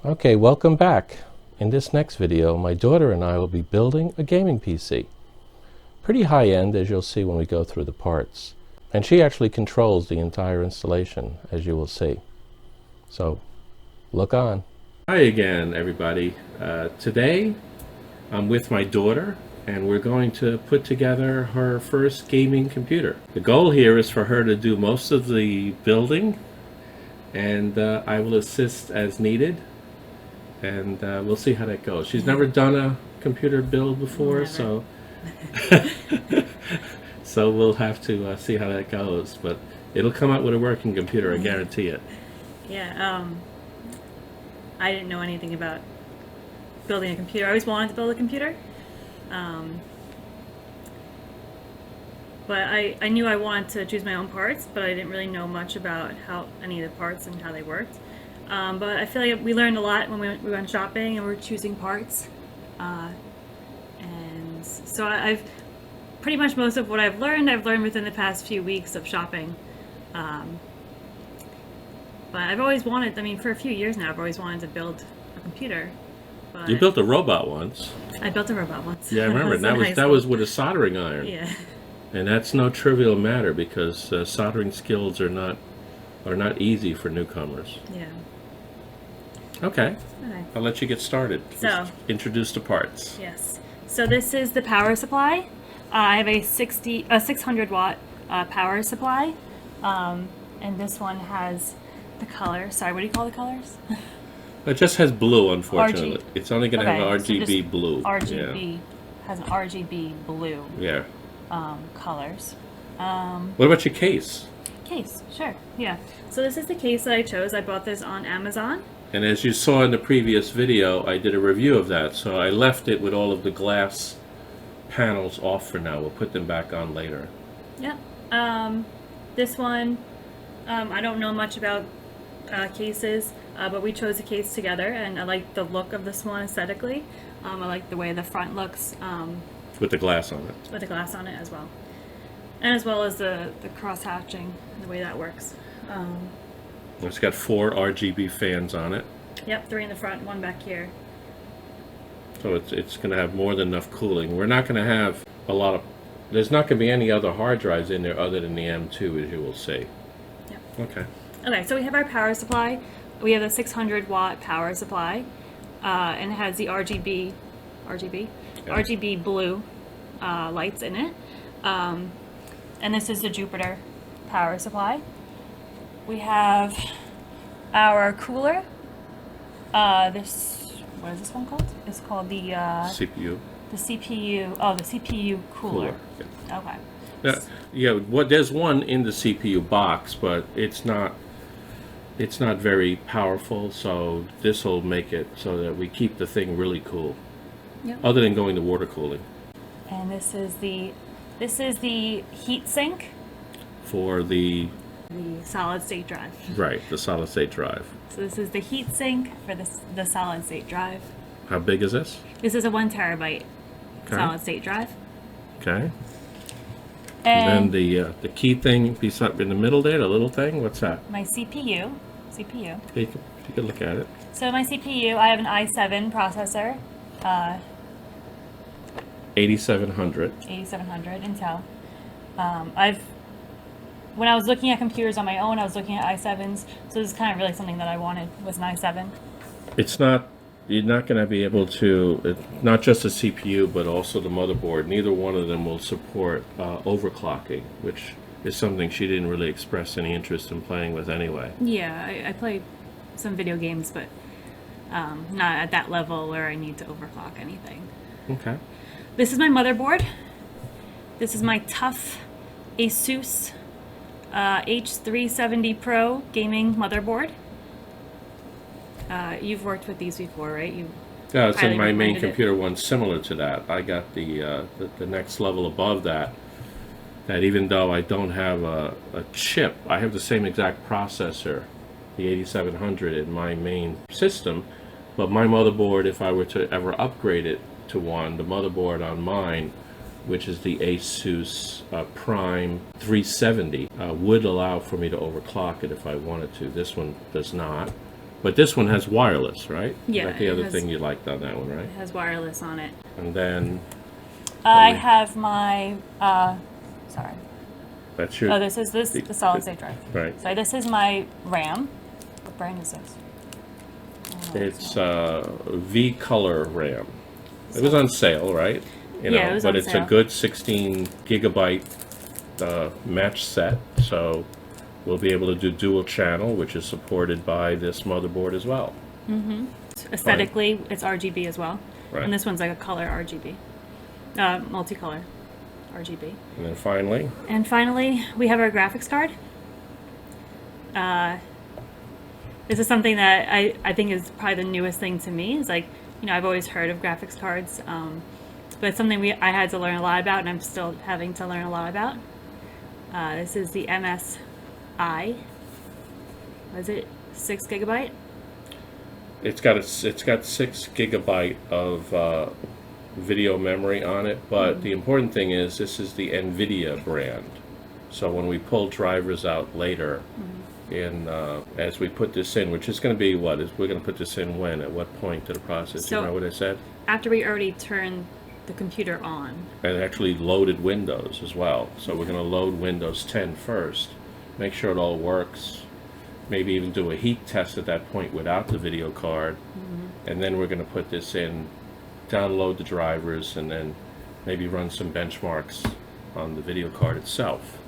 Okay, welcome back. In this next video, my daughter and I will be building a gaming PC. Pretty high-end, as you'll see when we go through the parts. And she actually controls the entire installation, as you will see. So, look on. Hi again, everybody. Today, I'm with my daughter, and we're going to put together her first gaming computer. The goal here is for her to do most of the building, and I will assist as needed. And we'll see how that goes. She's never done a computer build before, so so we'll have to see how that goes. But it'll come out with a working computer, I guarantee it. Yeah, I didn't know anything about building a computer. I always wanted to build a computer, but I knew I wanted to choose my own parts, but I didn't really know much about how any of the parts and how they worked. But I feel like we learned a lot when we went shopping and we were choosing parts. And so I've pretty much most of what I've learned within the past few weeks of shopping. But I've always wanted, I mean, for a few years now, I've always wanted to build a computer. But You built a robot once. I built a robot once. Yeah, I remember. That was with a soldering iron. Yeah. And that's no trivial matter because soldering skills are not easy for newcomers. Yeah. Okay. Okay. I'll let you get started. So, just introduce the parts. Yes. So this is the power supply. I have a 600 watt power supply, and this one has the color. Sorry, what do you call the colors? It just has blue, unfortunately. It's only going to have so RGB blue. RGB has an RGB blue. Yeah. Colors. What about your case? Case, sure. Yeah. So this is the case that I chose. I bought this on Amazon. And as you saw in the previous video, I did a review of that. So I left it with all of the glass panels off for now. We'll put them back on later. Yeah. This one, I don't know much about cases, but we chose a case together, and I like the look of this one aesthetically. I like the way the front looks. With the glass on it. With the glass on it as well. And as well as the cross-hatching, the way that works. It's got 4 RGB fans on it. Yep, 3 in the front, 1 back here. So it's going to have more than enough cooling. We're not going to have a lot of... There's not going to be any other hard drives in there other than the M2, as you will see. Yep. Okay. Okay, so we have our power supply. We have a 600 watt power supply, and it has the RGB blue lights in it. And this is the Jupiter power supply. We have our cooler. What is this one called? It's called the CPU. The CPU. Oh, the CPU cooler. Yeah. Okay. Yeah. There's one in the CPU box, but it's not very powerful. So this will make it so that we keep the thing really cool. Yep. Other than going to water cooling. And this is the heat sink For the solid state drive. Right, the solid state drive. So this is the heat sink for the solid state drive. How big is this? This is a 1 terabyte solid state drive. Okay. And then the key thing beside in the middle there, the little thing, what's that? My CPU. You can look at it. So my CPU, I have an i7 processor. 8700. 8700 Intel. When I was looking at computers on my own, I was looking at i7s, so this is kind of really something that I wanted, was an i7. You're not going to be able to, not just the CPU, but also the motherboard. Neither one of them will support overclocking, which is something she didn't really express any interest in playing with anyway. Yeah, I played some video games, but not at that level where I need to overclock anything. Okay. This is my motherboard. This is my tough Asus H370 Pro gaming motherboard. You've worked with these before, right? Yeah, it's in my main computer one similar to that. I got the next level above that. That even though I don't have a chip, I have the same exact processor, the 8700 in my main system. But my motherboard, if I were to ever upgrade it to one, the motherboard on mine, which is the Asus Prime 370, would allow for me to overclock it if I wanted to. This one does not. But this one has wireless, right? Yeah, That's the it other has- thing you liked on that one, right? It has wireless on it. And then I have my, sorry. that's your... Oh, this is the solid state drive. Right. So this is my RAM. What brand is this? It's V Color RAM. It was on sale, right? Yeah, it was but on it's a sale. good 16 gigabyte match set, so we'll be able to do dual channel, which is supported by this motherboard as well. Aesthetically, it's RGB as well. Right. And this one's like a color RGB. Multicolor RGB. And then finally, And finally, we have our graphics card. This is something that I think is probably the newest thing to me. It's like, I've always heard of graphics cards, but it's something I had to learn a lot about, and I'm still having to learn a lot about. This is the MSI. What is it? 6 gigabyte? it's got 6 gigabyte of video memory on it, but the important thing is this is the NVIDIA brand. So when we pull drivers out later, as we put this in, which is going to be we're going to put this in when? At what point to the process? So- you know what I said? After we already turned the computer on. And actually loaded Windows as well. So we're going to load Windows 10 first, make sure it all works, maybe even do a heat test at that point without the video card, and then we're going to put this in, download the drivers, and then maybe run some benchmarks on the video card itself.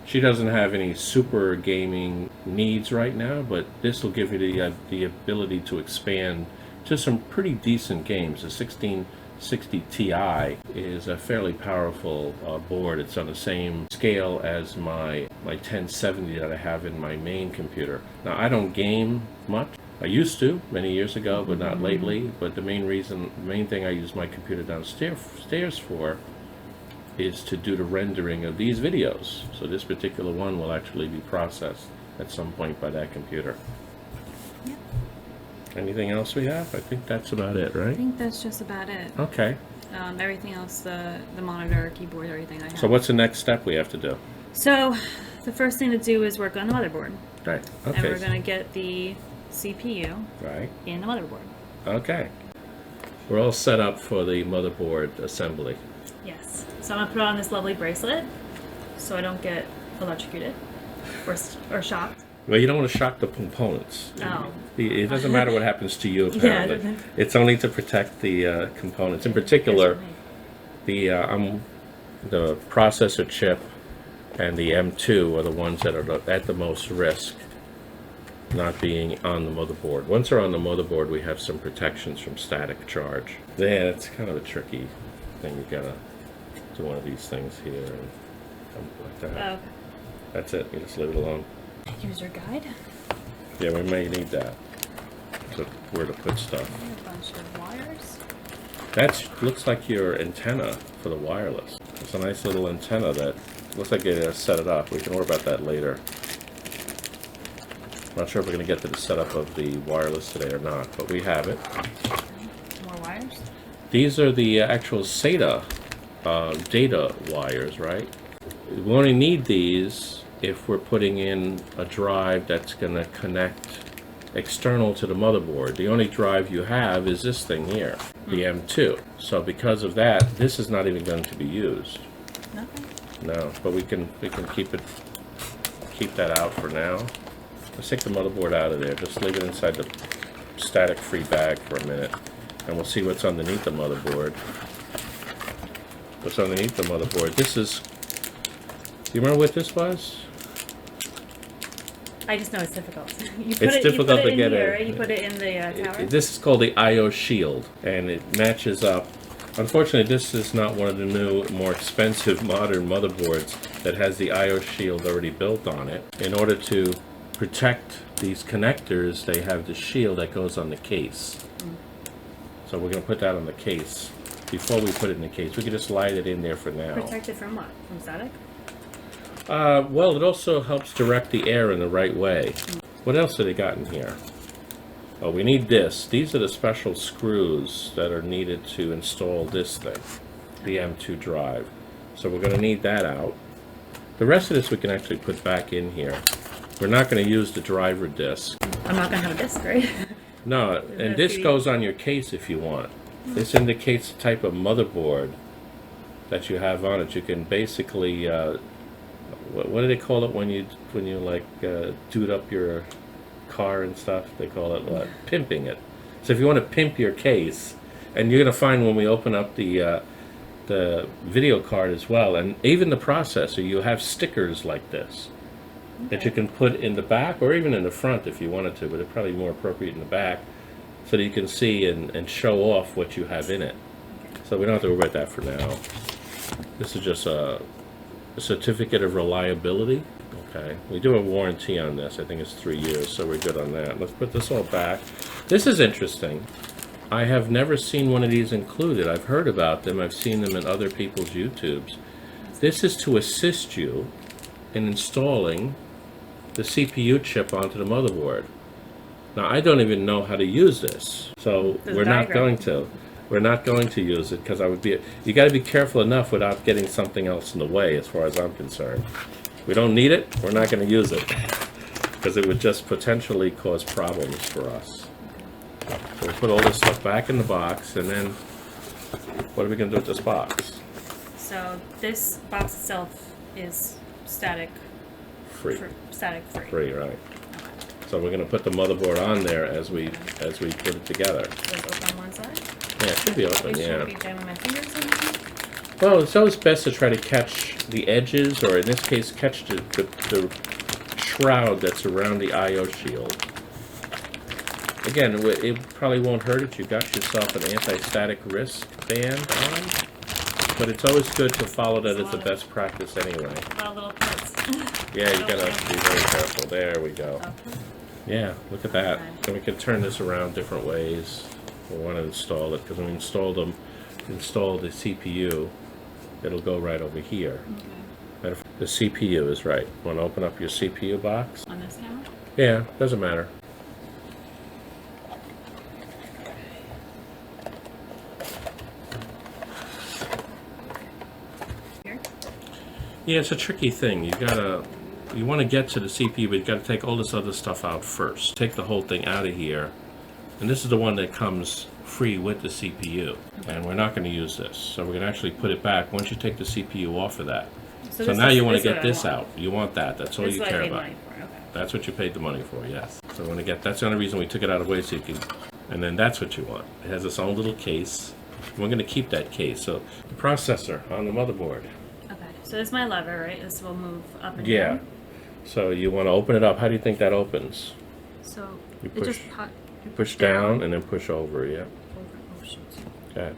She doesn't have any super gaming needs right now, but this will give you the ability to expand to some pretty decent games. The 1660 Ti is a fairly powerful board. It's on the same scale as my 1070 that I have in my main computer. Now, I don't game much. I used to many years ago, but not lately. But the main thing I use my computer downstairs for is to do the rendering of these videos. So this particular one will actually be processed at some point by that computer. Yep. Anything else we have? I think that's about it, I right? think that's just about it. Okay. Everything else, the monitor, keyboard, everything I have. So what's the next step we have to do? So the first thing to do is work on the motherboard. Right. And Okay. we're going to get the CPU Right. in the motherboard. Okay. We're all set up for the motherboard assembly. Yes. So I'm going to put on this lovely bracelet so I don't get electrocuted or shocked. Well, you don't want to shock the components. Oh. It doesn't matter what happens to you, apparently. Yeah. It's only to protect the components. In particular, the processor chip and the M2 are the ones that are at the most risk not being on the motherboard. Once they're on the motherboard, we have some protections from static charge. Yeah, it's kind of a tricky thing. You gotta do one of these things here and something like that. Okay. That's it. You just leave it alone. User guide. Yeah, we may need that. So where to put stuff. A bunch of wires. That looks like your antenna for the wireless. It's a nice little antenna that looks like they set it up. We can worry about that later. Not sure if we're going to get to the setup of the wireless today or not, but we have it. More wires. These are the actual SATA data wires, right? We only need these if we're putting in a drive that's going to connect external to the motherboard. The only drive you have is this thing here, the M2. So because of that, this is not even going to be used. Nothing. No, but we can keep that out for now. Let's take the motherboard out of there. Just leave it inside the static-free bag for a minute, and we'll see what's underneath the motherboard. What's underneath the motherboard? This is. Do you remember what this was? I just know it's difficult. It's difficult to get here, in. right? You put it in the tower. This is called the I/O shield, and it matches up. Unfortunately, this is not one of the new, more expensive modern motherboards that has the I/O shield already built on it. In order to protect these connectors, they have the shield that goes on the case. So we're going to put that on the case. Before we put it in the case, we can just slide it in there for now. Protect it from what? From static? Well, it also helps direct the air in the right way. What else have they got in here? Oh, we need this. These are the special screws that are needed to install this thing, the M2 drive. So we're going to need that out. The rest of this we can actually put back in here. We're not going to use the driver disc. I'm not going to have a disc, right? No, and this goes on your case if you want. This indicates the type of motherboard that you have on it. You can basically, what do they call it when you like dude up your car and stuff? They call it what? Pimping it. So if you want to pimp your case, and you're going to find when we open up the video card as well, and even the processor, you have stickers like this that you can put in the back or even in the front if you wanted to, but it's probably more appropriate in the back so that you can see and show off what you have in it. So we don't have to worry about that for now. This is just a certificate of reliability. Okay, we do a warranty on this. I think it's 3 years, so we're good on that. Let's put this all back. This is interesting. I have never seen one of these included. I've heard about them. I've seen them in other people's YouTubes. This is to assist you in installing the CPU chip onto the motherboard. Now, I don't even know how to use this, so we're not going to. We're not going to use it because you got to be careful enough without getting something else in the way as far as I'm concerned. We don't need it. We're not going to use it because it would just potentially cause problems for us. So we'll put all this stuff back in the box, and then what are we going to do with this box? So this box itself is static free. Free, right. So we're going to put the motherboard on there as we put it together. Is it open on one side? Yeah, it should be open, yeah. Should be jamming my fingers in there? Well, it's always best to try to catch the edges, or in this case, catch the shroud that's around the I/O shield. Again, it probably won't hurt if you got yourself an anti-static risk band on, but it's always good to follow that as the best practice anyway. A lot of little parts. Yeah, you gotta be very careful. There we go. Okay. Yeah, look at that. And we can turn this around different ways. We want to install it because when we install the CPU, it'll go right over here. Okay. The CPU is right. Want to open up your CPU box? On this camera? Yeah, doesn't matter. Here? Yeah, it's a tricky thing. You want to get to the CPU, but you got to take all this other stuff out first. Take the whole thing out of here. And this is the one that comes free with the CPU. And we're not going to use this. So we're going to actually put it back once you take the CPU off of that. So now you want to get this out. You want that. That's all you care about. Okay. That's what you paid the money for, yes. So we want to get, that's the only reason we took it out of the way, so you can, and then that's what you want. It has its own little case. We're going to keep that case. So the processor on the motherboard. Okay. So this is my lever, right? This will move up and down. Yeah. So you want to open it up. How do you think that opens? So you it just push down and then push over, yeah. Oh, shoot. Okay.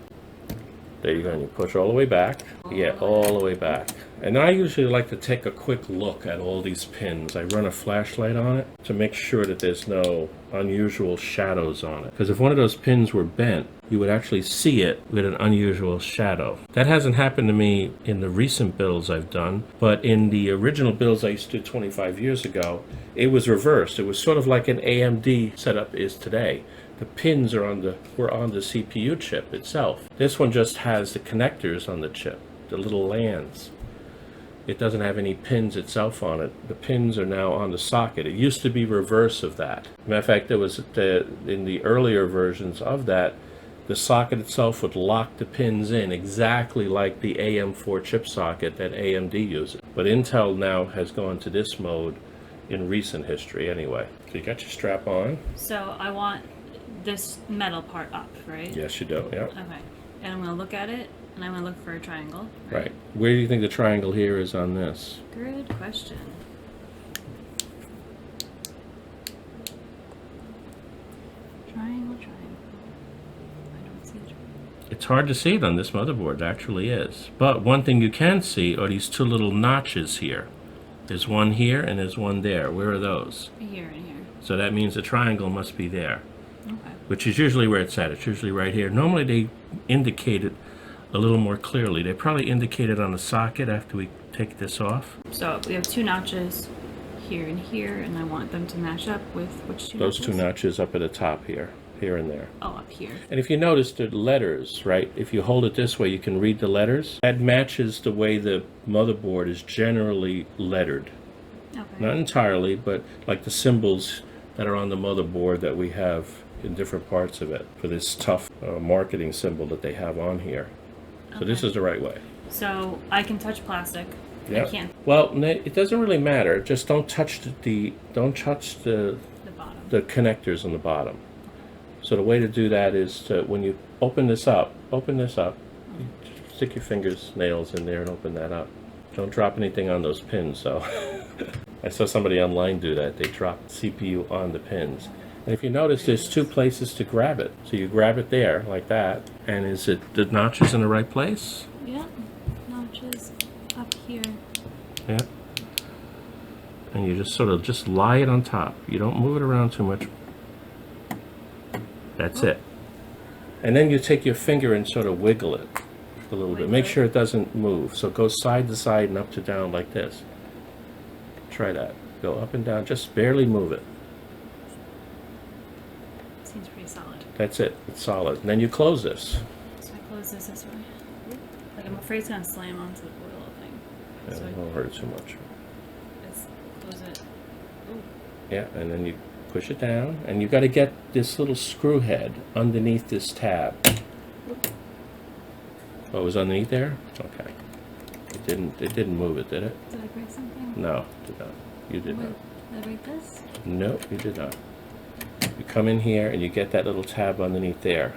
There you go, and you push all the way back. Yeah, all the way back. And I usually like to take a quick look at all these pins. I run a flashlight on it to make sure that there's no unusual shadows on it. Because if one of those pins were bent, you would actually see it with an unusual shadow. That hasn't happened to me in the recent builds I've done, but in the original builds I used to do 25 years ago, it was reversed. It was sort of like an AMD setup is today. The pins were on the CPU chip itself. This one just has the connectors on the chip, the little LANs. It doesn't have any pins itself on it. The pins are now on the socket. It used to be reverse of that. Matter of fact, there was in the earlier versions of that, the socket itself would lock the pins in exactly like the AM4 chip socket that AMD uses. But Intel now has gone to this mode in recent history anyway. So you got your strap on. So I want this metal part up, right? Yes, you do, yeah. Okay. And I'm going to look at it, and I'm going to look for a triangle. Right. Where do you think the triangle here is on this? Good question. Triangle. I don't see a triangle. It's hard to see it on this motherboard, it actually is. But one thing you can see are these two little notches here. There's one here and there's one there. Where are those? Here and here. So that means the triangle must be there. Okay. Which is usually where it's at. It's usually right here. Normally they indicate it a little more clearly. They probably indicate it on the socket after we take this off. So we have two notches here and here, and I want them to match up with which two Those notches? two notches up at the top here and there. Oh, up here. And if you notice the letters, right, if you hold it this way, you can read the letters. That matches the way the motherboard is generally lettered. Okay. Not entirely, but like the symbols that are on the motherboard that we have in different parts of it for this tough marketing symbol that they have on here. So this is the right way. So I can touch plastic. Yeah. I can't. Well, it doesn't really matter. Just don't touch the bottom. the connectors on the bottom. So the way to do that is to, when you open this up, you stick your nails in there and open that up. Don't drop anything on those pins. So I saw somebody online do that. They dropped CPU on the pins. And if you notice, there's two places to grab it. So you grab it there like that. And is it the notches in the right place? Yeah, notches up here. Yeah. And you just sort of just lie it on top. You don't move it around too much. That's it. And then you take your finger and sort of wiggle it a little bit. Make sure it doesn't move. So go side to side and up to down like this. Try that. Go up and down. Just barely move it. Seems pretty solid. That's it. It's solid. And then you close this. So I close this way. Like I'm afraid it's gonna slam onto the oil thing. Yeah, So it won't hurt it too much. let's close it. Ooh. Yeah, and then you push it down, and you've got to get this little screw head underneath this tab. Oh, it was underneath there? Okay. It didn't move it, did it? Did I break something? No, it did not. You did not. Did I break this? No, you did not. You come in here and you get that little tab underneath there,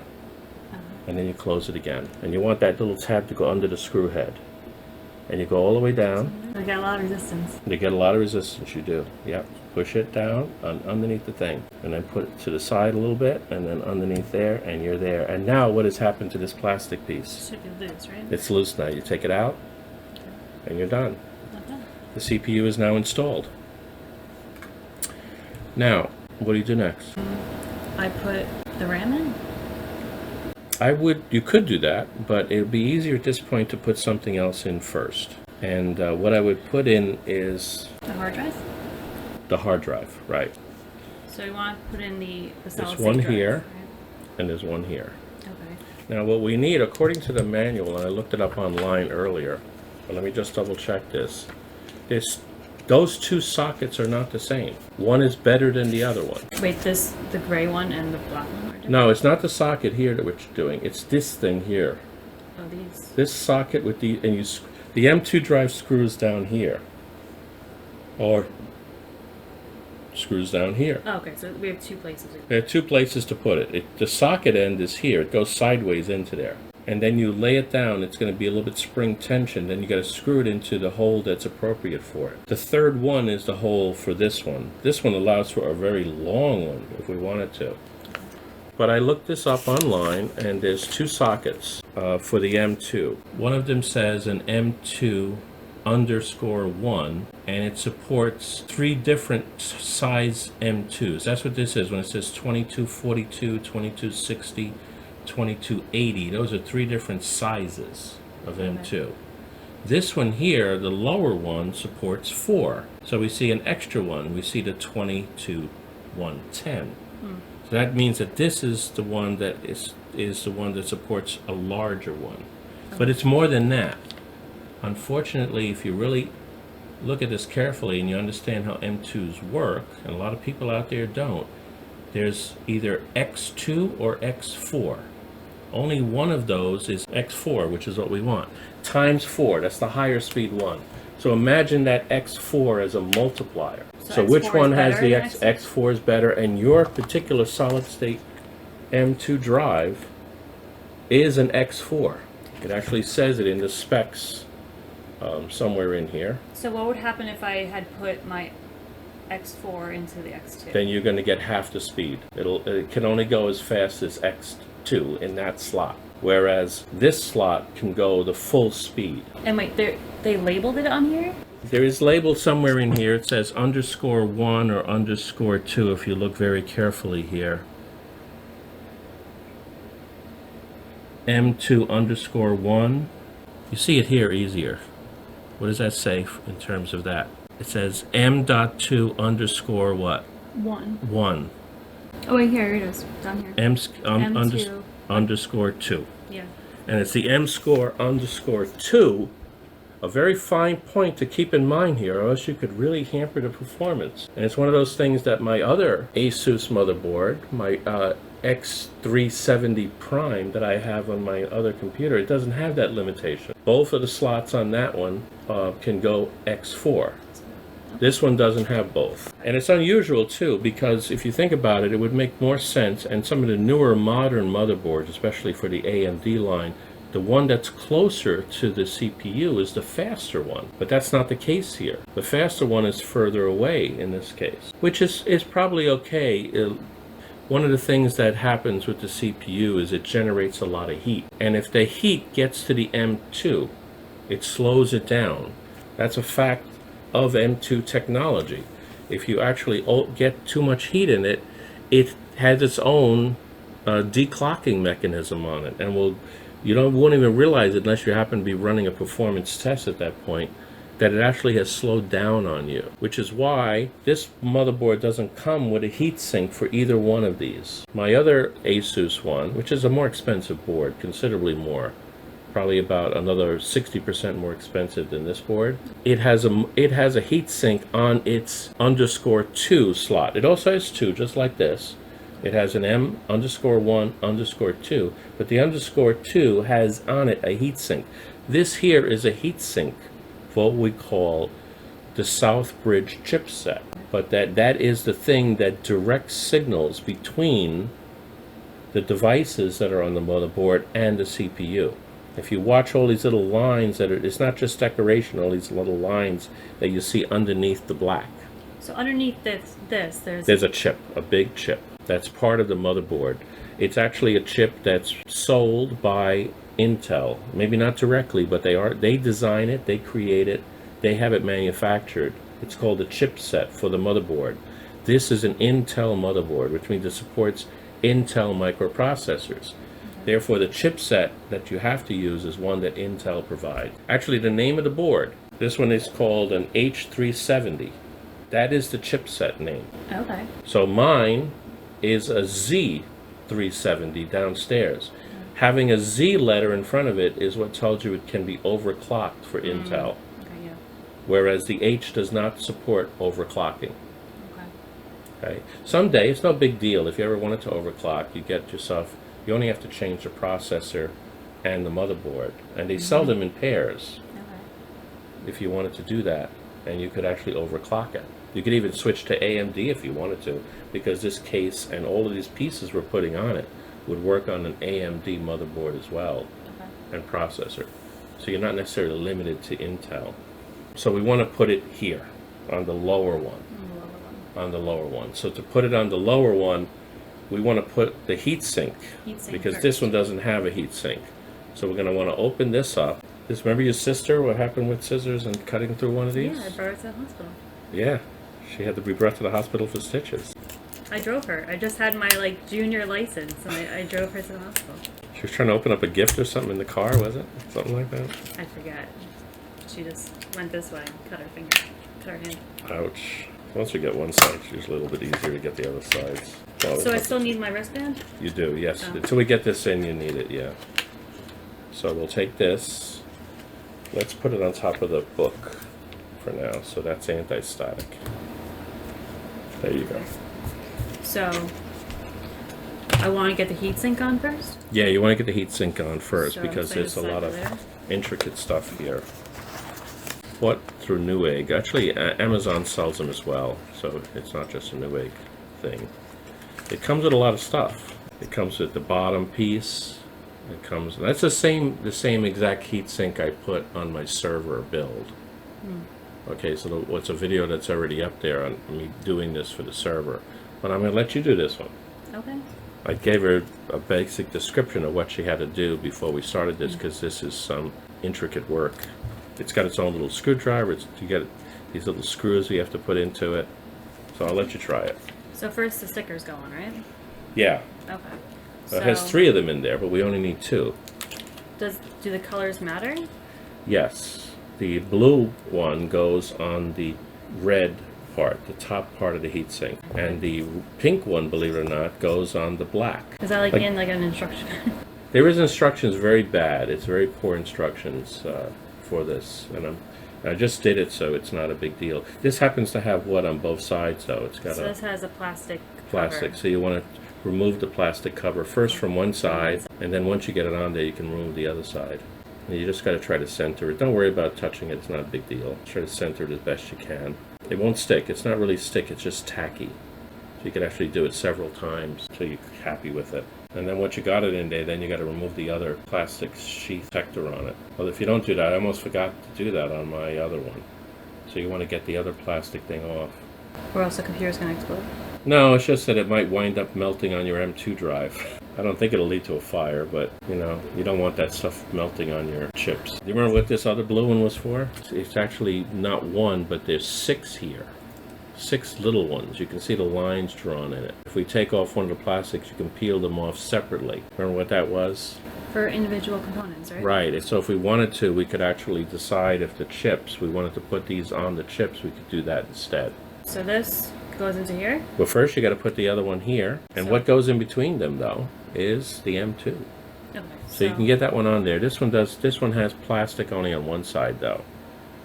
and then you close it again. And you want that little tab to go under the screw head. And you go all the way down. I got a lot of resistance. You get a lot of resistance, you do. Yep. Push it down underneath the thing. And then put it to the side a little bit, and then underneath there, and you're there. And now what has happened to this plastic piece? Should be loose, right? It's loose now. You take it out, and you're done. Okay. The CPU is now installed. Now, what do you do next? I put the RAM in. You could do that, but it would be easier at this point to put something else in first. And what I would put in is The hard drive? the hard drive, right? So you want to put in the solid There's state one drive, here, right? and there's one here. Okay. Now what we need, according to the manual, and I looked it up online earlier, but let me just double check this. Those two sockets are not the same. One is better than the other one. Wait, the gray one and the black one are different? No, it's not the socket here that we're doing. It's this thing here. Oh, these. This socket with the M2 drive screws down here, or screws down here. Oh, okay, so we have two places. There are two places to put it. The socket end is here. It goes sideways into there. And then you lay it down. It's going to be a little bit spring tension. Then you got to screw it into the hole that's appropriate for it. The third one is the hole for this one. This one allows for a very long one if we wanted to. But I looked this up online, and there's two sockets for the M2. One of them says an M2 _1, and it supports three different size M2s. That's what this is when it says 2242, 2260, 2280. Those are three different sizes of M2. This one here, the lower one, supports 4. So we see an extra one. We see the 22110. So that means that this is the one that is the one that supports a larger one. But it's more than that. Unfortunately, if you really look at this carefully and you understand how M2s work, and a lot of people out there don't, there's either X2 or X4. Only one of those is X4, which is what we want. Times 4, that's the higher speed one. So imagine that X4 as a multiplier. So which one has the X4 is better, and your particular solid state M2 drive is an X4. It actually says it in the specs somewhere in here. So what would happen if I had put my X4 into the X2? Then you're going to get half the speed. It can only go as fast as X2 in that slot, whereas this slot can go the full speed. And wait, they labeled it on here? There is labeled somewhere in here. It says _1 or _2 if you look very carefully here. M2 _1. You see it here easier. What does that say in terms of that? It says M.2 _ what? 1. Oh wait, here it is, down here. M2 _2. Yeah. And it's the M_2 a very fine point to keep in mind here, or else you could really hamper the performance. And it's one of those things that my other Asus motherboard, my X370 Prime that I have on my other computer, it doesn't have that limitation. Both of the slots on that one can go X4. This one doesn't have both. And it's unusual too, because if you think about it, it would make more sense, and some of the newer modern motherboards, especially for the AMD line, the one that's closer to the CPU is the faster one. But that's not the case here. The faster one is further away in this case, which is probably okay. One of the things that happens with the CPU is it generates a lot of heat. And if the heat gets to the M2, it slows it down. That's a fact of M2 technology. If you actually get too much heat in it, it has its own declocking mechanism on it, and won't even realize it unless you happen to be running a performance test at that point, that it actually has slowed down on you, which is why this motherboard doesn't come with a heatsink for either one of these. My other Asus one, which is a more expensive board, considerably more, probably about another 60% more expensive than this board, it has a heatsink on its _2 slot. It also has two, just like this. It has an M_1_2, but the _2 has on it a heatsink. This here is a heatsink for what we call the South Bridge chipset. But that is the thing that directs signals between the devices that are on the motherboard and the CPU. If you watch all these little lines it's not just decoration, all these little lines that you see underneath the black. So underneath there's a chip, a big chip. That's part of the motherboard. It's actually a chip that's sold by Intel. Maybe not directly, but they design it, they create it, they have it manufactured. It's called a chipset for the motherboard. This is an Intel motherboard, which means it supports Intel microprocessors. Therefore, the chipset that you have to use is one that Intel provides. Actually, the name of the board, this one is called an H370. That is the chipset name. Okay. So mine is a Z370 downstairs. Having a Z letter in front of it is what tells you it can be overclocked for Intel. Okay, yeah. Whereas the H does not support overclocking. Okay. Okay. Someday, it's no big deal. If you ever wanted to overclock, you only have to change the processor and the motherboard. And they sell them in pairs. Okay. If you wanted to do that, and you could actually overclock it. You could even switch to AMD if you wanted to, because this case and all of these pieces we're putting on it would work on an AMD motherboard as well, and processor. So you're not necessarily limited to Intel. So we want to put it here, on the lower one. On the lower one. So to put it on the lower one, we want to put the heatsink, because first. this one doesn't have a heatsink. So we're going to want to open this up. Remember your sister, what happened with scissors and cutting through one of these? Yeah, I brought her to the hospital. Yeah, she had to be brought to the hospital for stitches. I drove her. I just had my junior license, and I drove her to the hospital. She was trying to open up a gift or something in the car, was it? Something like that? I forget. She just went this way and cut her finger, cut her hand. Ouch. Once we get one side, it's usually a little bit easier to get the other sides. So I still need my wristband? You do, yes. Oh. Until we get this in, you need it, yeah. So we'll take this. Let's put it on top of the book for now. So that's anti-static. There you go. So I want to get the heatsink on first? Yeah, you want to get the heatsink on first, So because say there's a this lot over of there. intricate stuff here. Bought through Newegg. Actually, Amazon sells them as well, so it's not just a Newegg thing. It comes with a lot of stuff. It comes with the bottom piece. It comes. That's the same exact heatsink I put on my server build. Okay, so it's a video that's already up there on me doing this for the server. But I'm going to let you do this one. Okay. I gave her a basic description of what she had to do before we started this, because this is some intricate work. It's got its own little screwdriver. You get these little screws you have to put into it. So I'll let you try it. So first the stickers go on, right? Yeah. Okay. It has 3 of them in there, but we only need 2. Do the colors matter? Yes. The blue one goes on the red part, the top part of the heatsink. And the pink one, believe it or not, goes on the black. Is that in an instruction? There is instructions, very bad. It's very poor instructions for this, and I just did it, so it's not a big deal. This happens to have wood on both sides, though. It's got this has a plastic cover. So you want to remove the plastic cover first from one side, and then once you get it on there, you can remove the other side. And you just got to try to center it. Don't worry about touching it. It's not a big deal. Try to center it as best you can. It won't stick. It's not really stick. It's just tacky. So you can actually do it several times until you're happy with it. And then once you got it in there, then you got to remove the other plastic sheath protector on it. Well, if you don't do that, I almost forgot to do that on my other one. So you want to get the other plastic thing off. Or else the computer's going to explode. No, it's just that it might wind up melting on your M2 drive. I don't think it'll lead to a fire, but you know, you don't want that stuff melting on your chips. Do you remember what this other blue one was for? It's actually not one, but there's 6 here. 6 little ones. You can see the lines drawn in it. If we take off one of the plastics, you can peel them off separately. Remember what that was? For individual components, right? Right. So if we wanted to, we could actually decide if the chips, we wanted to put these on the chips, we could do that instead. So this goes into here? Well, first you got to put the other one here. And what goes in between them, though, is the M2. Okay. So you can get that one on there. This one has plastic only on one side, though.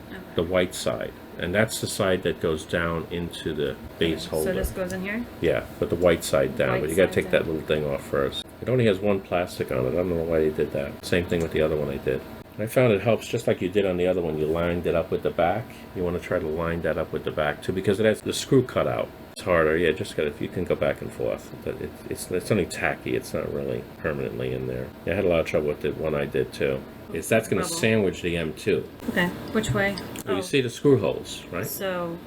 Okay. The white side. And that's the side that goes down into the base holder. So this goes in here? Yeah, put the white side down, but you got to take down. that little thing off first. It only has one plastic on it. I don't know why they did that. Same thing with the other one I did. I found it helps just like you did on the other one. You lined it up with the back. You want to try to line that up with the back too, because it has the screw cut out. It's harder. Yeah, just got you can go back and forth. But it's only tacky. It's not really permanently in there. Yeah, I had a lot of trouble with the one I did too. That's going to sandwich the M2. Okay, which way? Well, you see the screw holes, right? So.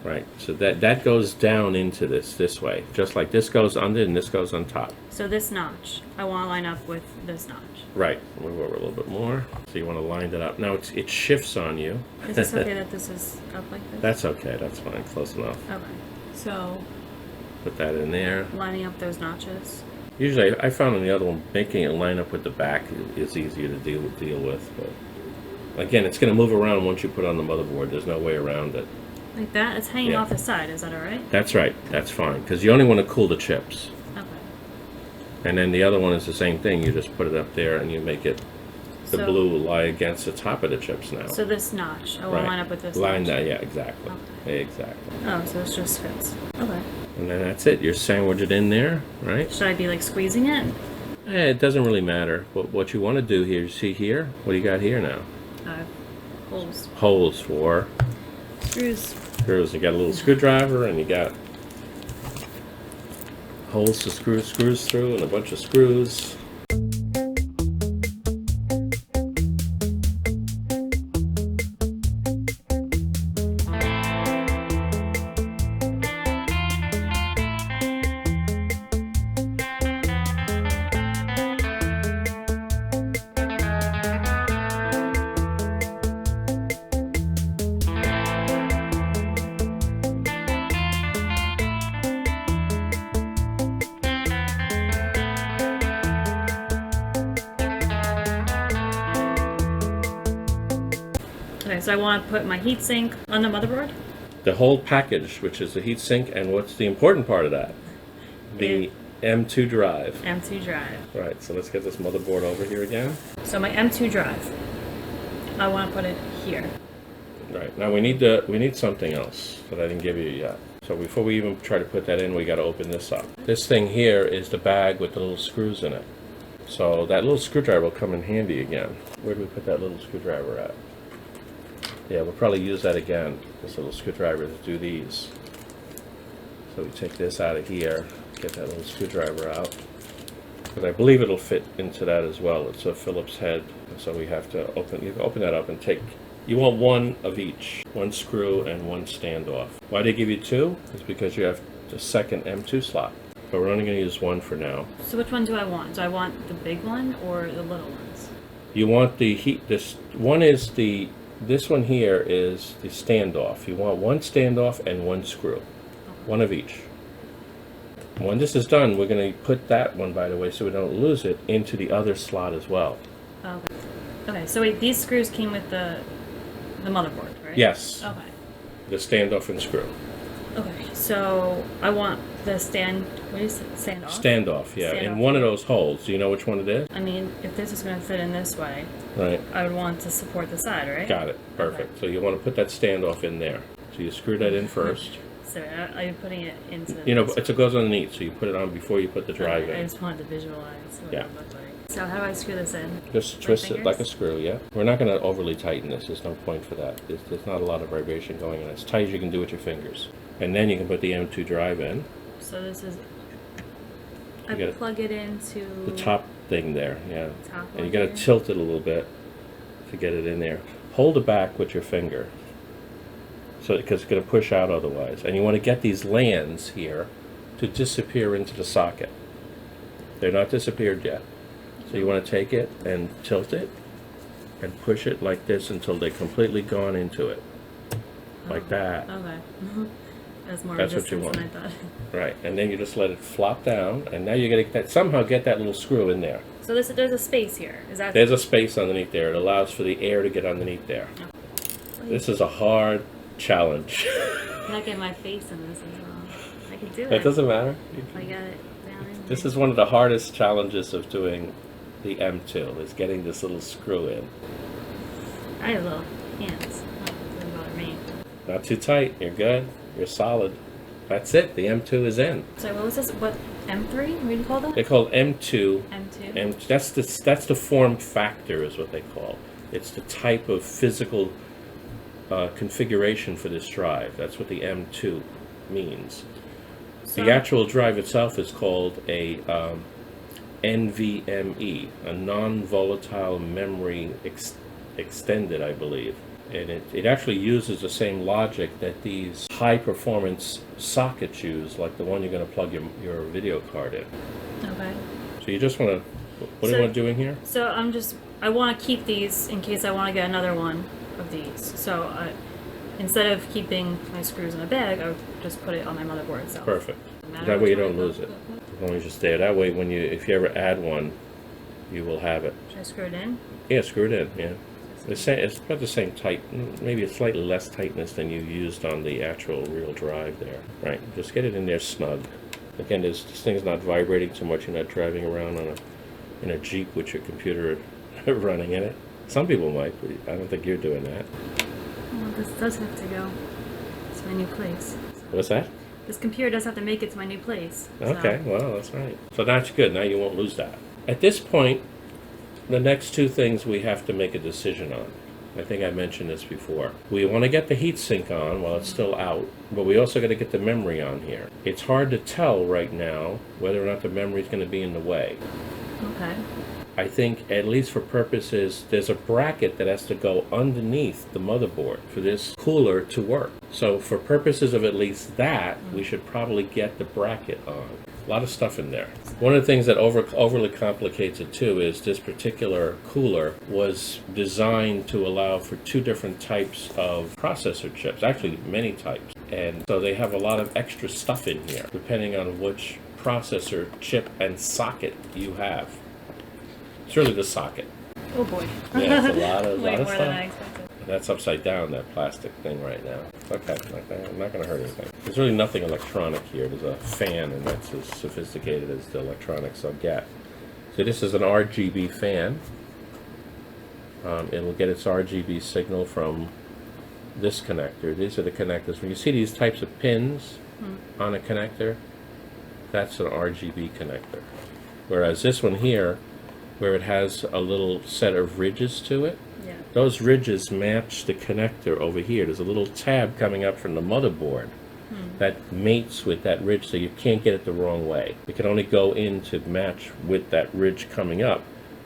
Right, so that goes down into this way, just like this goes under and this goes on top. So this notch, I want to line up with this notch. Right, move over a little bit more. So you want to line that up. Now it shifts on you. Is this okay that this is up like this? That's okay, that's fine, close enough. Okay, so. Put that in there. Lining up those notches. Usually, I found on the other one, making it line up with the back is easier to deal with. But again, it's going to move around once you put it on the motherboard. There's no way around it. Like that? It's hanging off the side. Is that all right? That's right. That's fine. Because you only want to cool the chips. Okay. And then the other one is the same thing. You just put it up there and you make it the blue lie against the top of the chips now. So this notch, I will line up with this line notch. That, yeah, exactly. Okay. Exactly. Oh, so this just fits. Okay. And then that's it. You sandwich it in there, right? Should I be like squeezing it? It doesn't really matter. But what you want to do here, you see here? What do you got here now? Holes. Holes for? Screws. Screws. You got a little screwdriver and you got holes to screw screws through and a bunch of screws. Okay, so I want to put my heatsink on the motherboard? The whole package, which is the heatsink, and what's the important part of that? The M2 drive. M2 drive. Right, so let's get this motherboard over here again. So my M2 drive, I want to put it here. Right, now we need something else that I didn't give you yet. So before we even try to put that in, we got to open this up. This thing here is the bag with the little screws in it. So that little screwdriver will come in handy again. Where do we put that little screwdriver at? Yeah, we'll probably use that again, this little screwdriver to do these. So we take this out of here, get that little screwdriver out. But I believe it'll fit into that as well. It's a Phillips head, so we have to open that up and take, you want one of each, one screw and one standoff. Why they give you two? It's because you have the second M2 slot. But we're only going to use one for now. So which one do I want? Do I want the big one or the little ones? You want the this one here is the standoff. You want one standoff and one screw. One of each. When this is done, we're going to put that one, by the way, so we don't lose it, into the other slot as well. Okay. Okay, so wait, these screws came with the motherboard, right? Yes. Okay. The standoff and screw. Okay, so I want the stand, what is it, standoff? Standoff, yeah. In one of those holes. Do you know which one it is? I mean, if this is going to fit in this way, right, I would want to support the side, right? Got it. Perfect. Okay. So you want to put that standoff in there. So you screw that in first. So are you putting it into the... You know, it goes underneath, so you put it on before you put the drive in. I just wanted to visualize what it looked like. So how do I screw this in? Just twist it like a screw, yeah. We're not going to overly tighten this. There's no point for that. There's not a lot of vibration going in. As tight as you can do with your fingers. And then you can put the M2 drive in. So this is... I plug it into... the top thing there, yeah. Top and you got to tilt it a little bit to get it in there. Hold it back with your finger. So, because it's going to push out otherwise. And you want to get these lands here to disappear into the socket. They're not disappeared yet. So you want to take it and tilt it and push it like this until they're completely gone into it. Like that. Okay. That's more That's what you want. Than I thought. Right. And then you just let it flop down, and now you're going to somehow get that little screw in there. So there's a space here. Is that... There's a space underneath there. It allows for the air to get underneath there. Oh. This is a hard challenge. I get my face in this as well. I can do it. That doesn't matter. I got it down in This is one of the hardest challenges of doing the M2, is getting this little screw in. I have little hands. Doesn't bother me. Not too tight. You're good. You're solid. That's it. The M2 is in. So what was this? What, M3? What do you call that? They call it M2. M2. That's the form factor is what they call. It's the type of physical configuration for this drive. That's what the M2 means. So the actual drive itself is called a NVMe, a non-volatile memory extended, I believe. And it actually uses the same logic that these high-performance sockets use, like the one you're going to plug your video card in. Okay. So you just want to... What do you want to do in here? So I want to keep these in case I want to get another one of these. So instead of keeping my screws in a bag, I would just put it on my motherboard itself. Perfect. That way you don't lose it. As long as you stay that way, if you ever add one, you will have it. Should I screw it in? Yeah, screw it in, yeah. It's about the same tight, maybe a slightly less tightness than you used on the actual real drive there. Right, just get it in there snug. Again, this thing's not vibrating too much. You're not driving around in a Jeep with your computer running in it. Some people might, but I don't think you're doing that. Well, this does have to go to my new place. What's that? This computer does have to make it to my new place. Okay, well, that's right. So that's good. Now you won't lose that. At this point, the next two things we have to make a decision on. I think I mentioned this before. We want to get the heatsink on while it's still out, but we also got to get the memory on here. It's hard to tell right now whether or not the memory is going to be in the way. Okay. I think, at least for purposes, there's a bracket that has to go underneath the motherboard for this cooler to work. So for purposes of at least that, we should probably get the bracket on. A lot of stuff in there. One of the things that overly complicates it too is this particular cooler was designed to allow for two different types of processor chips, actually many types. And so they have a lot of extra stuff in here, depending on which processor chip and socket you have. It's really the socket. Oh boy. Yeah, it's a lot of Way more stuff. than I expected. That's upside down, that plastic thing right now. Okay, I'm not going to hurt anything. There's really nothing electronic here. There's a fan, and that's as sophisticated as the electronics I'll get. So this is an RGB fan. It'll get its RGB signal from this connector. These are the connectors. When you see these types of pins on a connector, that's an RGB connector. Whereas this one here, where it has a little set of ridges to it, those ridges match the connector over here. There's a little tab coming up from the motherboard that mates with that ridge, so you can't get it the wrong way. It can only go in to match with that ridge coming up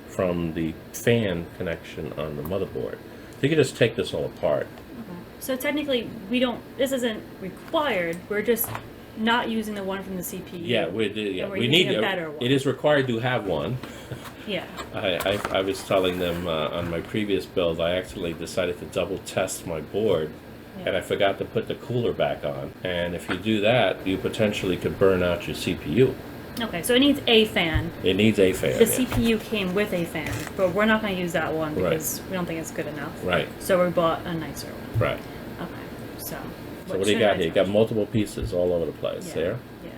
from the fan connection on the motherboard. So you can just take this all apart. Okay. So technically, this isn't required. We're just not using the one from the CPU. Yeah, we need a better one. It is required to have one. Yeah. I was telling them on my previous build, I actually decided to double test my board, and I forgot to put the cooler back on. And if you do that, you potentially could burn out your CPU. Okay, so it needs a fan. It needs a fan. The CPU came with a fan, but we're not going to use that one because we don't think it's good enough. Right. So we bought a nicer one. Right. Okay, so what do you got here? You got multiple pieces all over the place there. Yeah.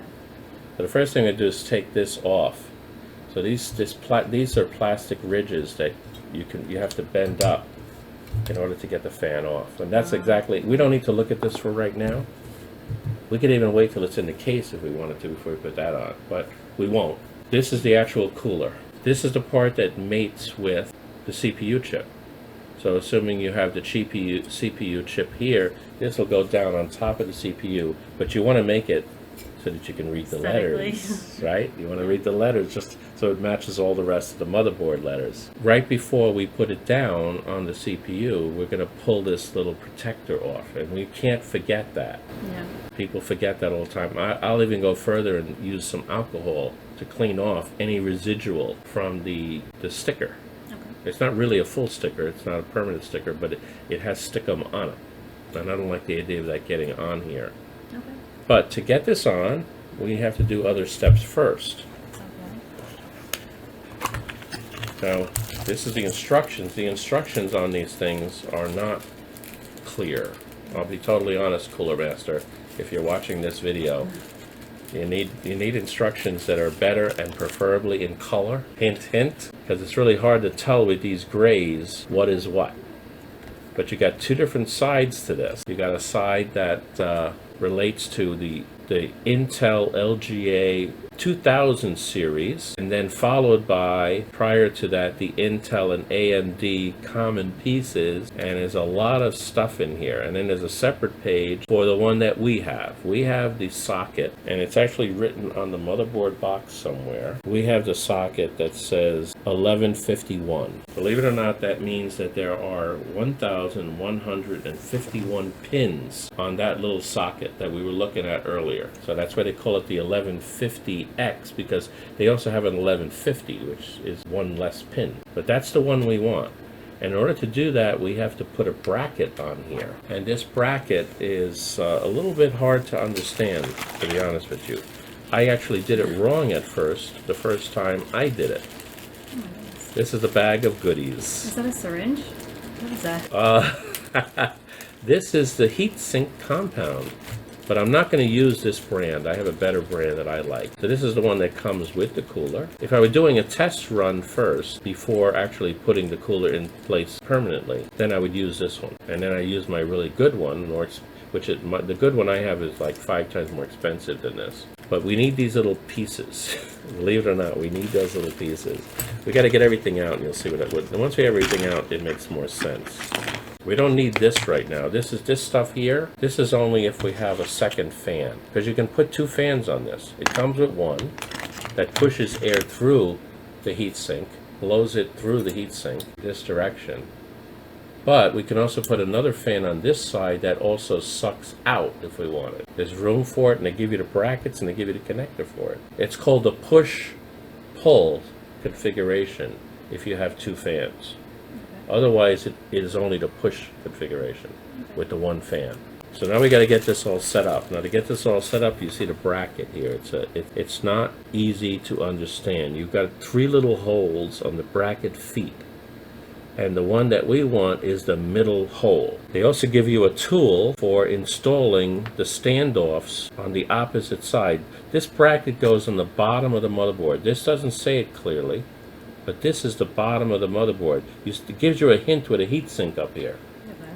So the first thing I do is take this off. So these are plastic ridges that you have to bend up in order to get the fan off. And that's exactly, we don't need to look at this for right now. We could even wait till it's in the case if we wanted to before we put that on, but we won't. This is the actual cooler. This is the part that mates with the CPU chip. So assuming you have the CPU chip here, this will go down on top of the CPU, but you want to make it so that you can read the letters, right? You want to read the letters just so it matches all the rest of the motherboard letters. Right before we put it down on the CPU, we're going to pull this little protector off, and we can't forget that. Yeah. People forget that all the time. I'll even go further and use some alcohol to clean off any residual from the sticker. Okay. It's not really a full sticker, it's not a permanent sticker, but it has stickum on it. And I don't like the idea of that getting on here. Okay. But to get this on, we have to do other steps first. Okay. Now, this is the instructions. The instructions on these things are not clear. I'll be totally honest, Cooler Master, if you're watching this video. You need instructions that are better and preferably in color. Hint, hint, because it's really hard to tell with these grays what is what. But you got two different sides to this. You got a side that relates to the Intel LGA 2000 series, and then followed by, prior to that, the Intel and AMD common pieces, and there's a lot of stuff in here. And then there's a separate page for the one that we have. We have the socket, and it's actually written on the motherboard box somewhere. We have the socket that says 1151. Believe it or not, that means that there are 1,151 pins on that little socket that we were looking at earlier. So that's why they call it the 1150X, because they also have an 1150, which is one less pin. But that's the one we want. And in order to do that, we have to put a bracket on here. And this bracket is a little bit hard to understand, to be honest with you. I actually did it wrong at first, the first time I did it. This is a bag of goodies. Is that a syringe? What is that? This is the heatsink compound. But I'm not going to use this brand. I have a better brand that I like. So this is the one that comes with the cooler. If I were doing a test run first, before actually putting the cooler in place permanently, then I would use this one. And then I use my really good one, the good one I have is like 5 times more expensive than this. But we need these little pieces. Believe it or not, we need those little pieces. We got to get everything out, and you'll see what it would. And once we have everything out, it makes more sense. We don't need this right now. This stuff here. This is only if we have a second fan, because you can put 2 fans on this. It comes with one that pushes air through the heatsink, blows it through the heatsink this direction. But we can also put another fan on this side that also sucks out if we want it. There's room for it, and they give you the brackets and they give you the connector for it. It's called the push-pull configuration if you have 2 fans. Otherwise, it is only the push configuration with the 1 fan. So now we got to get this all set up. Now to get this all set up, you see the bracket here. It's not easy to understand. You've got 3 little holes on the bracket feet. And the one that we want is the middle hole. They also give you a tool for installing the standoffs on the opposite side. This bracket goes on the bottom of the motherboard. This doesn't say it clearly, but this is the bottom of the motherboard. It gives you a hint with a heatsink up here. Okay.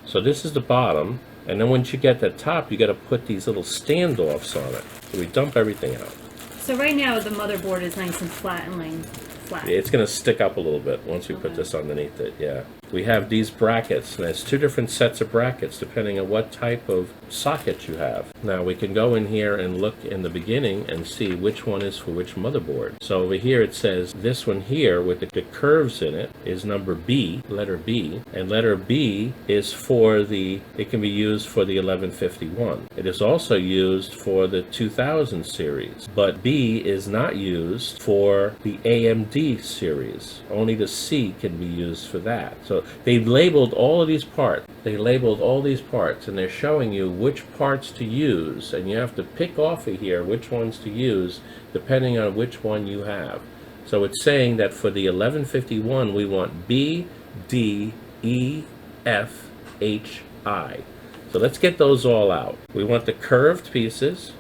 So this is the bottom, and then once you get the top, you got to put these little standoffs on it. So we dump everything out. So right now the motherboard is nice and flat and laying flat. It's going to stick up a little bit once we put this underneath it, yeah. We have these brackets, and there's 2 different sets of brackets depending on what type of socket you have. Now we can go in here and look in the beginning and see which one is for which motherboard. So over here it says this one here with the curves in it is number B, letter B, and letter B is for it can be used for the 1151. It is also used for the 2000 series, but B is not used for the AMD series. Only the C can be used for that. So they've labeled all of these parts. They labeled all these parts, and they're showing you which parts to use, and you have to pick off of here which ones to use depending on which one you have. So it's saying that for the 1151 we want B, D, E, F, H, I. So let's get those all out. We want the curved pieces,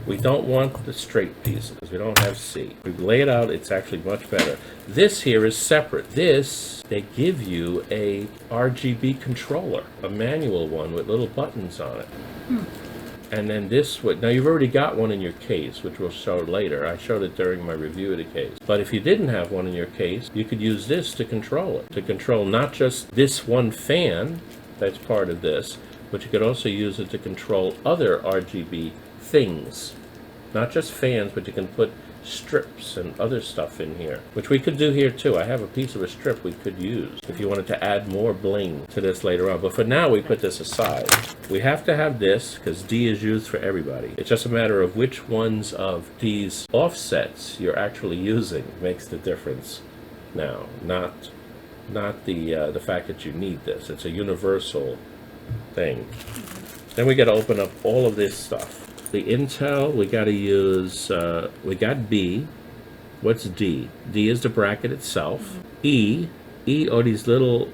We don't want the straight pieces. We don't have C. We lay it out, it's actually much better. This here is separate. This, they give you a RGB controller, a manual one with little buttons on it. And then this would, now you've already got one in your case, which we'll show later. I showed it during my review of the case. But if you didn't have one in your case, you could use this to control it. To control not just this one fan that's part of this, but you could also use it to control other RGB things. Not just fans, but you can put strips and other stuff in here, which we could do here too. I have a piece of a strip we could use if you wanted to add more bling to this later on. But for now, we put this aside. We have to have this because D is used for everybody. It's just a matter of which ones of these offsets you're actually using makes the difference now, not the fact that you need this. It's a universal thing. Then we got to open up all of this stuff. The Intel, we got to use, we got B. What's D? D is the bracket itself. E are these little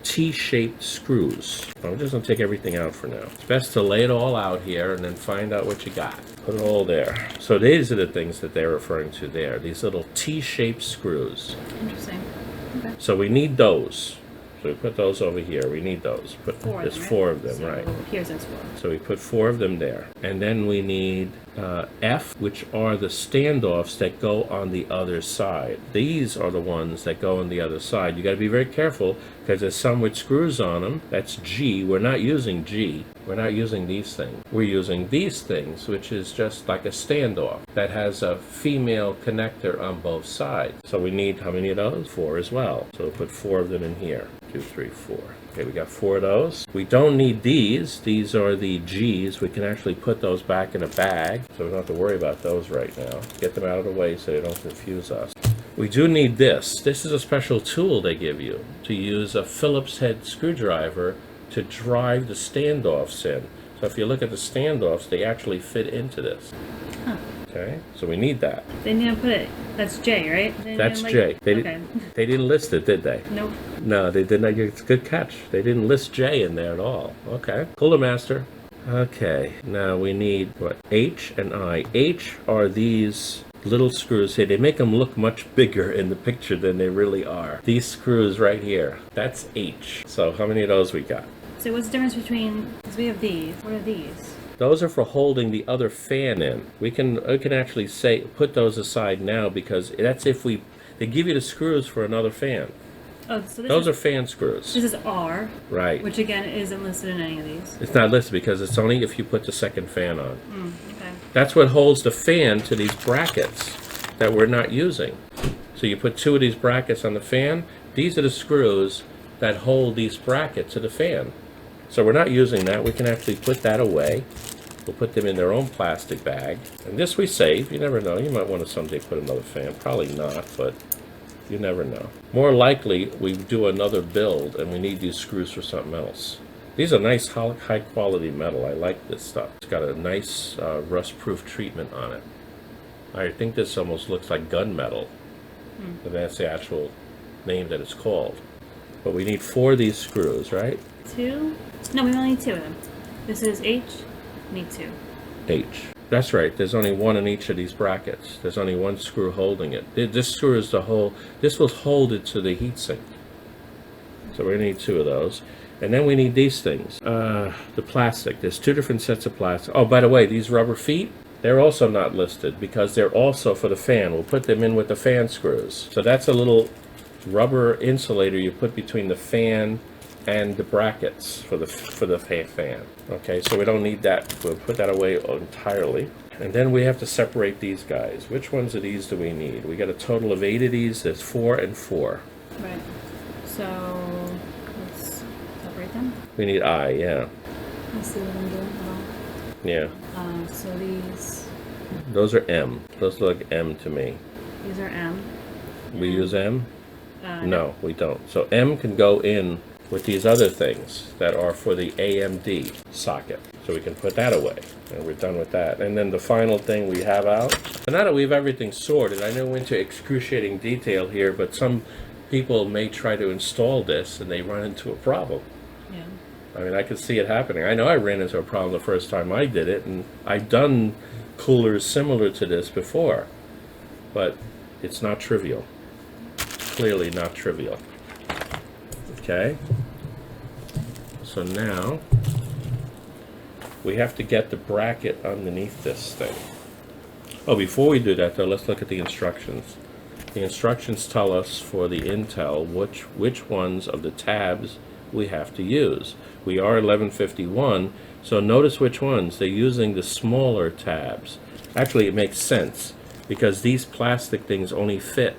T-shaped screws. I'm just going to take everything out for now. It's best to lay it all out here and then find out what you got. Put it all there. So these are the things that they're referring to there. These little T-shaped screws. Interesting. Okay. So we need those. So we put those over here. We need those. There's four of them, so right? Here's those 4. So we put 4 of them there. And then we need F, which are the standoffs that go on the other side. These are the ones that go on the other side. You got to be very careful because there's some with screws on them. That's G. We're not using G. We're not using these things. We're using these things, which is just like a standoff that has a female connector on both sides. So we need how many of those? 4 as well. So we'll put 4 of them in here. 2, 3, 4. Okay, we got 4 of those. We don't need these. These are the G's. We can actually put those back in a bag, so we don't have to worry about those right now. Get them out of the way so they don't confuse us. We do need this. This is a special tool they give you to use a Phillips head screwdriver to drive the standoffs in. So if you look at the standoffs, they actually fit into this. Huh. Okay, so we need that. They didn't put it. That's J, right? That's J. They didn't list it, did they? Nope. No, they did not. It's a good catch. They didn't list J in there at all. Okay. Cooler Master. Okay. Now we need what? H and I. H are these little screws here. They make them look much bigger in the picture than they really are. These screws right here. That's H. So how many of those we got? So what's the difference between? Because we have these. What are these? Those are for holding the other fan in. We can actually say put those aside now because that's if they give you the screws for another fan. Oh, so those are fan screws. This is R. Right. Which again isn't listed in any of these. It's not listed because it's only if you put the second fan on. Okay. That's what holds the fan to these brackets that we're not using. So you put 2 of these brackets on the fan. These are the screws that hold these brackets to the fan. So we're not using that. We can actually put that away. We'll put them in their own plastic bag. And this we save. You never know. You might want to someday put another fan. Probably not, but you never know. More likely, we do another build and we need these screws for something else. These are nice, high quality metal. I like this stuff. It's got a nice rust-proof treatment on it. I think this almost looks like gunmetal. But that's the actual name that it's called. But we need 4 of these screws, right? 2? No, we only need 2 of them. This is H. We need 2. H. That's right. There's only 1 in each of these brackets. There's only 1 screw holding it. This screw is the whole. This will hold it to the heatsink. So we're gonna need 2 of those. And then we need these things. The plastic. There's 2 different sets of plastic. Oh, by the way, these rubber feet, they're also not listed because they're also for the fan. We'll put them in with the fan screws. So that's a little rubber insulator you put between the fan and the brackets for the fan. Okay, so we don't need that. We'll put that away entirely. And then we have to separate these guys. Which ones of these do we need? We got a total of 8 of these. There's 4 and 4. Right. So let's separate them. We need I, yeah. Let's see what I'm doing. Yeah. So these. Those are M. Those look like M to me. These are M. We use M? No, we don't. So M can go in with these other things that are for the AMD socket. So we can put that away, and we're done with that. And then the final thing we have out, so now that we have everything sorted, I know into excruciating detail here, but some people may try to install this and they run into a problem. Yeah. I mean, I could see it happening. I know I ran into a problem the first time I did it, and I've done coolers similar to this before, but it's not trivial. Clearly not trivial. Okay? So now we have to get the bracket underneath this thing. Oh, before we do that though, let's look at the instructions. The instructions tell us for the Intel which ones of the tabs we have to use. We are 1151, so notice which ones. They're using the smaller tabs. Actually, it makes sense because these plastic things only fit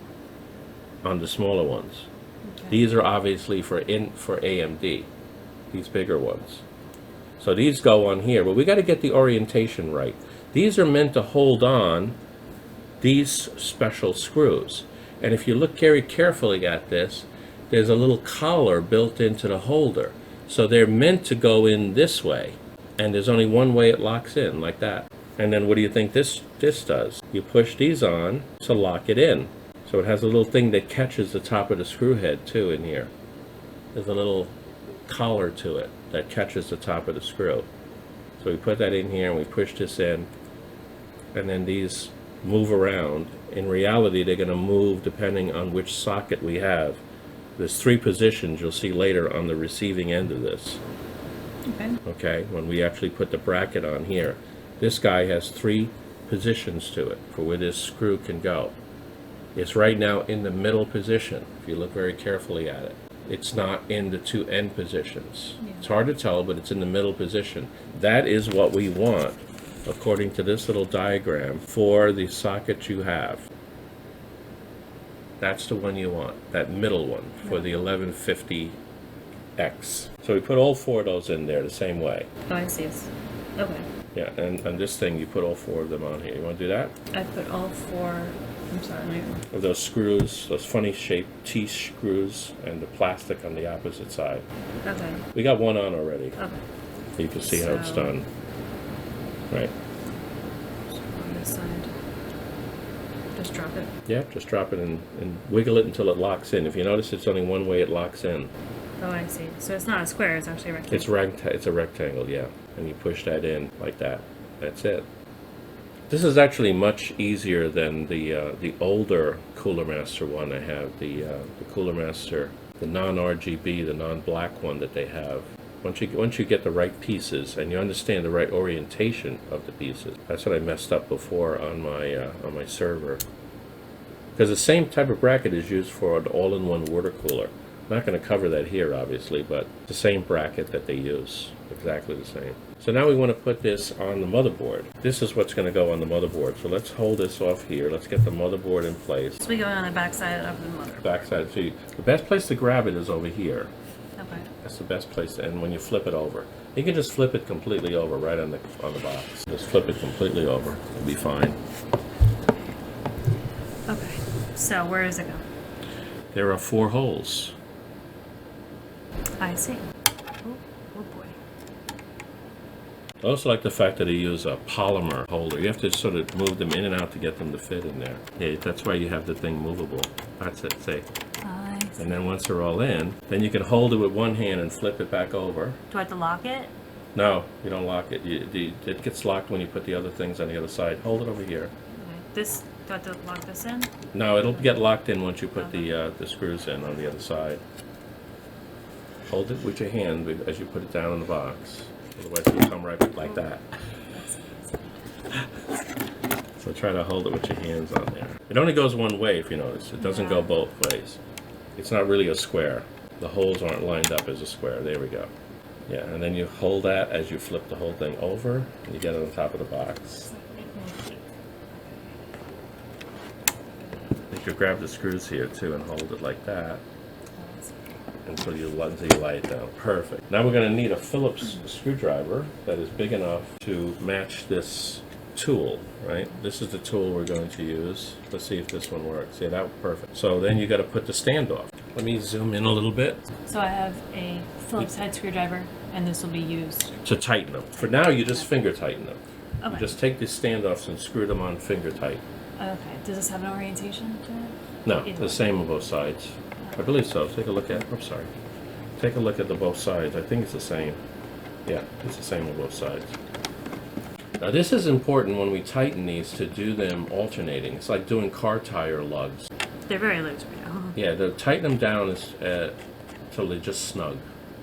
on the smaller ones. Okay. These are obviously for AMD, these bigger ones. So these go on here, but we got to get the orientation right. These are meant to hold on these special screws. And if you look very carefully at this, there's a little collar built into the holder. So they're meant to go in this way. And there's only one way it locks in, like that. And then what do you think this does? You push these on to lock it in. So it has a little thing that catches the top of the screw head too in here. There's a little collar to it that catches the top of the screw. So we put that in here and we push this in, and then these move around. In reality, they're going to move depending on which socket we have. There's 3 positions you'll see later on the receiving end of this. Okay, when we actually put the bracket on here. This guy has 3 positions to it for where this screw can go. It's right now in the middle position, if you look very carefully at it. It's not in the 2 end positions. Yeah. It's hard to tell, but it's in the middle position. That is what we want, according to this little diagram, for the socket you have. That's the one you want, that middle one, for the 1150X. So we put all 4 of those in there the same way. Oh, I see. Okay. Yeah, and this thing, you put all 4 of them on here. You want to do that? I put all 4, I'm sorry. Of those screws, those funny shaped T-screws, and the plastic on the opposite side. Okay. We got one on already. Okay. You can see how it's done. Right. So on this side. Just drop it? Yeah, just drop it and wiggle it until it locks in. If you notice, it's only one way it locks in. Oh, I see. So it's not a square, it's actually a rectangle. It's a rectangle, yeah. And you push that in like that. That's it. This is actually much easier than the older Cooler Master one I have. The Cooler Master, the non-RGB, the non-black one that they have. Once you get the right pieces and you understand the right orientation of the pieces. That's what I messed up before on my server. Because the same type of bracket is used for an all-in-one water cooler. I'm not going to cover that here, obviously, but the same bracket that they use, exactly the same. So now we want to put this on the motherboard. This is what's going to go on the motherboard. So let's hold this off here. Let's get the motherboard in place. So we go on the back side of the motherboard. Back side. So the best place to grab it is over here. Okay. That's the best place. And when you flip it over, you can just flip it completely over right on the box. Just flip it completely over. It'll be fine. Okay. So where does it go? There are 4 holes. I see. Oh boy. I also like the fact that they use a polymer holder. You have to sort of move them in and out to get them to fit in there. Yeah, that's why you have the thing movable. That's it, see? I see. And then once they're all in, then you can hold it with one hand and flip it back over. Do I have to lock it? No, you don't lock it. It gets locked when you put the other things on the other side. Hold it over here. Okay. Do I have to lock this in? No, it'll get locked in once you put the screws in on the other side. Hold it with your hand as you put it down in the box. Otherwise it'll come right like that. So try to hold it with your hands on there. It only goes one way if you notice. It doesn't go both ways. It's not really a square. The holes aren't lined up as a square. There we go. Yeah, and then you hold that as you flip the whole thing over and you get it on top of the box. You could grab the screws here too and hold it like that until you light it down. Perfect. Now we're going to need a Phillips screwdriver that is big enough to match this tool, right? This is the tool we're going to use. Let's see if this one works. Yeah, that was perfect. So then you got to put the stand off. Let me zoom in a little bit. So I have a Phillips head screwdriver and this will be used to tighten them. For now, you just finger tighten them. Okay. You just take these standoffs and screw them on finger tight. Okay. Does this have an orientation to it? No, the same on both sides. I believe so. Take a look at it. I'm sorry. Take a look at the both sides. I think it's the same. Yeah, it's the same on both sides. Now this is important when we tighten these to do them alternating. It's like doing car tire lugs. They're very loose right now. Yeah, tighten them down till they're just snug.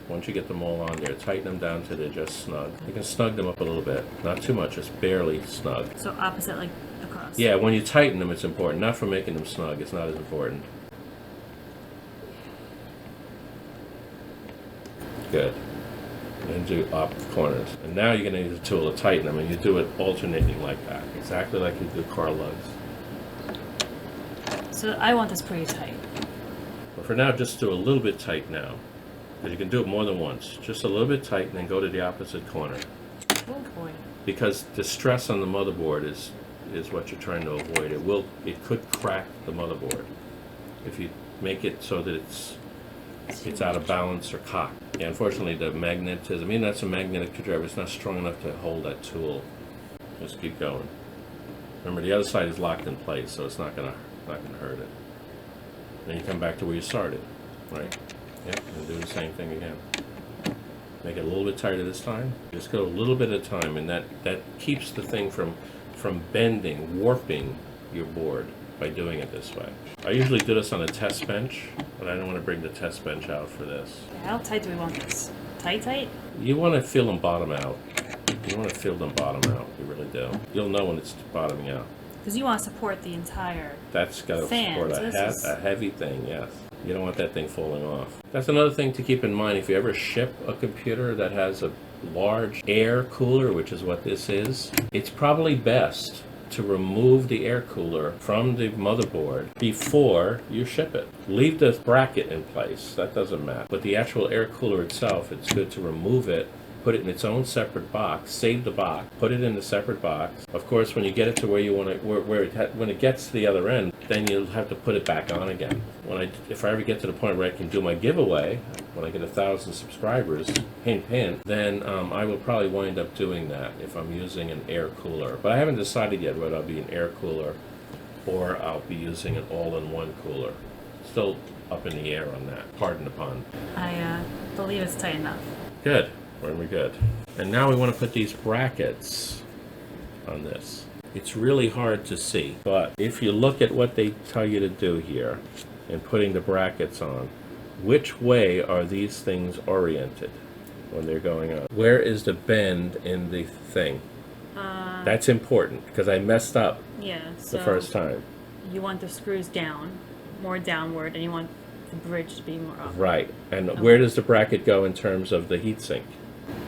Once you get them all on there, tighten them down till they're just snug. You can snug them up a little bit. Not too much, just barely snug. So opposite, like across. Yeah, when you tighten them, it's important. Not for making them snug. It's not as important. Good. And do up corners. And now you're going to use a tool to tighten them, and you do it alternating like that. Exactly like you do car lugs. So I want this pretty tight. But for now, just do a little bit tight now. Because you can do it more than once. Just a little bit tight and then go to the opposite corner. Oh boy. Because the stress on the motherboard is what you're trying to avoid. It could crack the motherboard if you make it so that it's out of balance or cocked. Yeah, unfortunately the magnetism, I mean that's a magnetic screwdriver, it's not strong enough to hold that tool. Just keep going. Remember the other side is locked in place, so it's not gonna hurt it. Then you come back to where you started, right? Yep, and do the same thing again. Make it a little bit tighter this time. Just go a little bit at a time, and that keeps the thing from bending, warping your board by doing it this way. I usually do this on a test bench, but I don't want to bring the test bench out for this. How tight do we want this? Tight? You want to feel them bottom out. You want to feel them bottom out. You really do. You'll know when it's bottoming out. Because you want to support the entire That's got to fan. support a heavy thing, yes. You don't want that thing falling off. That's another thing to keep in mind. If you ever ship a computer that has a large air cooler, which is what this is, it's probably best to remove the air cooler from the motherboard before you ship it. Leave the bracket in place, that doesn't matter. But the actual air cooler itself, it's good to remove it, put it in its own separate box, save the box, put it in a separate box. Of course, when you get it to where you want it, when it gets to the other end, then you'll have to put it back on again. If I ever get to the point where I can do my giveaway, when I get 1,000 subscribers, hint, hint, then I will probably wind up doing that if I'm using an air cooler. But I haven't decided yet whether I'll be an air cooler or I'll be using an all-in-one cooler. Still up in the air on that. Pardon the pun. I believe it's tight enough. Good. We're good. And now we want to put these brackets on this. It's really hard to see, but if you look at what they tell you to do here and putting the brackets on, which way are these things oriented when they're going on? Where is the bend in the thing? That's important because I messed up the first time. You want the screws down, more downward, and you want the bridge to be more up. Right. And where does the bracket go in terms of the heatsink?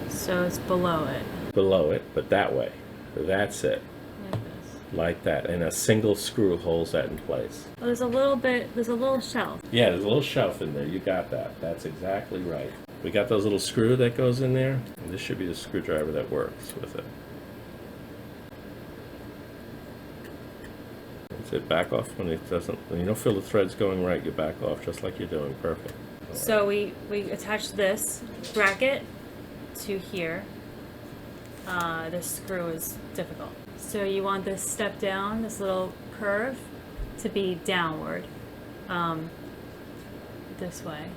So it's below it. Below it, but that way. That's it. Like this. Like that. And a single screw holds that in place. Oh, there's a little shelf. Yeah, there's a little shelf in there. You got that. That's exactly right. We got those little screw that goes in there. And this should be the screwdriver that works with it. That's it. Back off when it doesn't. When you don't feel the threads going right, you back off just like you're doing. Perfect. So we attach this bracket to here. This screw is difficult. So you want this step down, this little curve, to be downward, this way.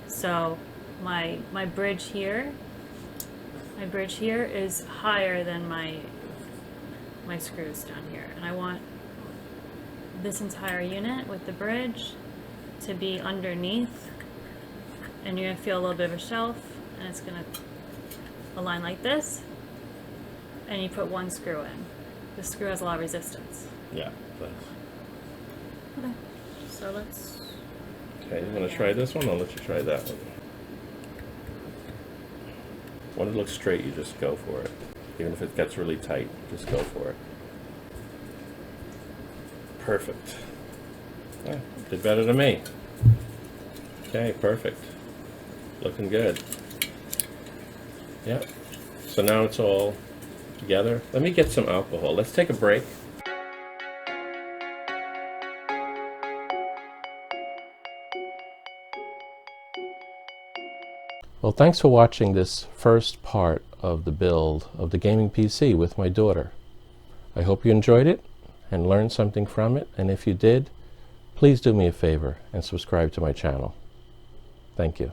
So my bridge here is higher than my screws down here, and I want this entire unit with the bridge to be underneath, and you're gonna feel a little bit of a shelf, and it's gonna align like this, and you put one screw in. This screw has a lot of resistance. Yeah. Thanks. Okay, so let's... Okay, you want to try this one? I'll let you try that one. When it looks straight, you just go for it. Even if it gets really tight, just go for it. Perfect. Yeah, did better than me. Okay, perfect. Looking good. Yep. So now it's all together. Let me get some alcohol. Let's take a break. Well, thanks for watching this first part of the build of the gaming PC with my daughter. I hope you enjoyed it and learned something from it, and if you did, please do me a favor and subscribe to my channel. Thank you.